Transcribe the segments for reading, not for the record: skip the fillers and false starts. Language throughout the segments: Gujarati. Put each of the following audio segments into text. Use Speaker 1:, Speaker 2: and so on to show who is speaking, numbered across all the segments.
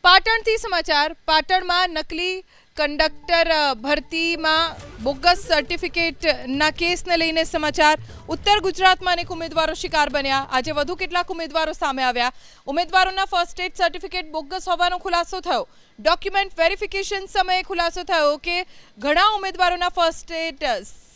Speaker 1: પાટણથી સમાચાર. પાટણમાં નકલી કંડક્ટર ભરતીમાં બોગસ સર્ટિફિકેટના કેસને લઈને સમાચાર. ઉત્તર ગુજરાતમાં અનેક ઉમેદવારો શિકાર બન્યા. આજે વધુ કેટલાક ઉમેદવારો સામે આવ્યા. ઉમેદવારોના ફર્સ્ટ એડ સર્ટિફિકેટ બોગસ હોવાનો ખુલાસો થયો. ડોક્યુમેન્ટ વેરિફિકેશન સમયે ખુલાસો થયો કે ઘણા ઉમેદવારોના ફર્સ્ટ એડ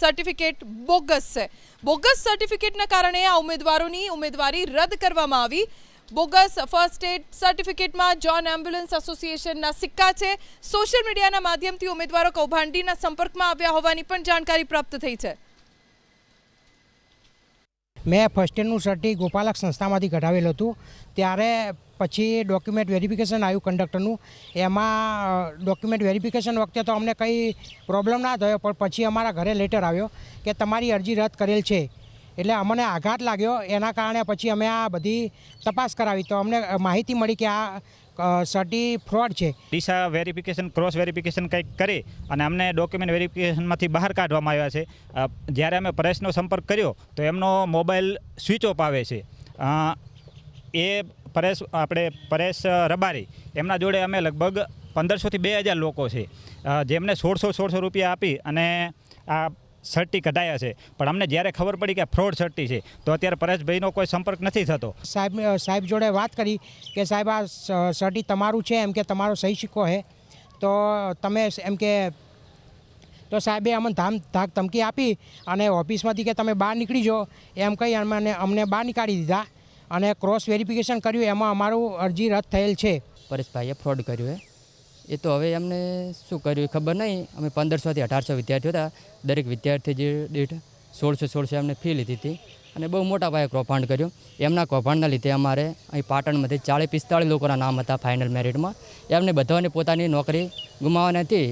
Speaker 1: સર્ટિફિકેટ બોગસ છે. બોગસ સર્ટિફિકેટના કારણે આ ઉમેદવારોની ઉમેદવારી રદ કરવામાં આવી. બોગસ ફર્સ્ટ એડ સર્ટિફિકેટમાં જોન એમ્બ્યુલન્સ એસોસિએશનના સિક્કા છે. સોશિયલ મીડિયાના માધ્યમથી ઉમેદવારો કૌભાંડીના સંપર્કમાં આવ્યા હોવાની પણ જાણકારી પ્રાપ્ત થઈ છે.
Speaker 2: મેં ફર્સ્ટ એડનું સર્ટી ગોપાલક સંસ્થામાંથી કઢાવેલું હતું. ત્યારે પછી ડોક્યુમેન્ટ વેરિફિકેશન આવ્યું કંડક્ટરનું. એમાં ડોક્યુમેન્ટ વેરિફિકેશન વખતે તો અમને કંઈ પ્રોબ્લેમ ના થયો, પણ પછી અમારા ઘરે લેટર આવ્યો કે તમારી અરજી રદ કરેલ છે. એટલે અમને આઘાત લાગ્યો. એના કારણે પછી અમે આ બધી તપાસ કરાવી તો અમને માહિતી મળી કે આ સર્ટી ફ્રોડ છે.
Speaker 3: દિશા વેરિફિકેશન ક્રોસ વેરિફિકેશન કંઈક કરી અને અમને ડોક્યુમેન્ટ વેરિફિકેશનમાંથી બહાર કાઢવામાં આવ્યા છે. જ્યારે અમે પરેશનો સંપર્ક કર્યો તો એમનો મોબાઈલ સ્વિચ ઓફ આવે છે. એ પરેશ રબારી એમના જોડે અમે લગભગ 1500થી 2000 લોકો છે જેમને 1600 રૂપિયા આપી અને આ સર્ટી કઢાયા છે. પણ અમને જ્યારે ખબર પડી કે ફ્રોડ સર્ટી છે તો અત્યારે પરેશભાઈનો કોઈ સંપર્ક નથી થતો.
Speaker 2: સાહેબ જોડે વાત કરી કે સાહેબ આ સર્ટી તમારું છે, એમ કે તમારો સહી સિક્કો છે, તો તમે એમ કે તો સાહેબે અમને ધાક ધમકી આપી અને ઓફિસમાંથી કે તમે બહાર નીકળી જાઓ એમ કહી અમને બહાર નીકાળી દીધા અને ક્રોસ વેરિફિકેશન કર્યું. એમાં અમારું અરજી રદ થયેલ છે.
Speaker 4: પરેશભાઈએ ફ્રોડ કર્યું એ તો હવે અમને શું કર્યું ખબર નહીં. અમે 1500થી 1800 વિદ્યાર્થીઓ હતા. દરેક વિદ્યાર્થી દીઠ 1600 અમને ફી લીધી હતી અને બહુ મોટા પાયે કૌભાંડ કર્યું. એમના કૌભાંડના લીધે અમારે અહીં પાટણમાંથી 40-45 લોકોના નામ હતા ફાઇનલ મેરિટમાં. એમને બધાને પોતાની નોકરી ગુમાવવાની હતી.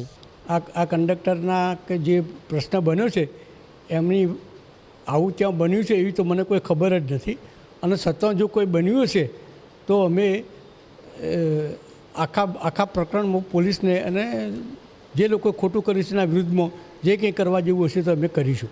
Speaker 5: આ કંડક્ટરના કે જે પ્રશ્ન બન્યો છે એમની આવું ત્યાં બન્યું છે એવી તો મને કોઈ ખબર જ નથી. અને છતાં જો કોઈ બન્યું હશે તો અમે આખા પ્રકરણમાં પોલીસને અને જે લોકો ખોટું કર્યું છે એના વિરુદ્ધમાં જે કંઈ કરવા જેવું હશે તો અમે કરીશું.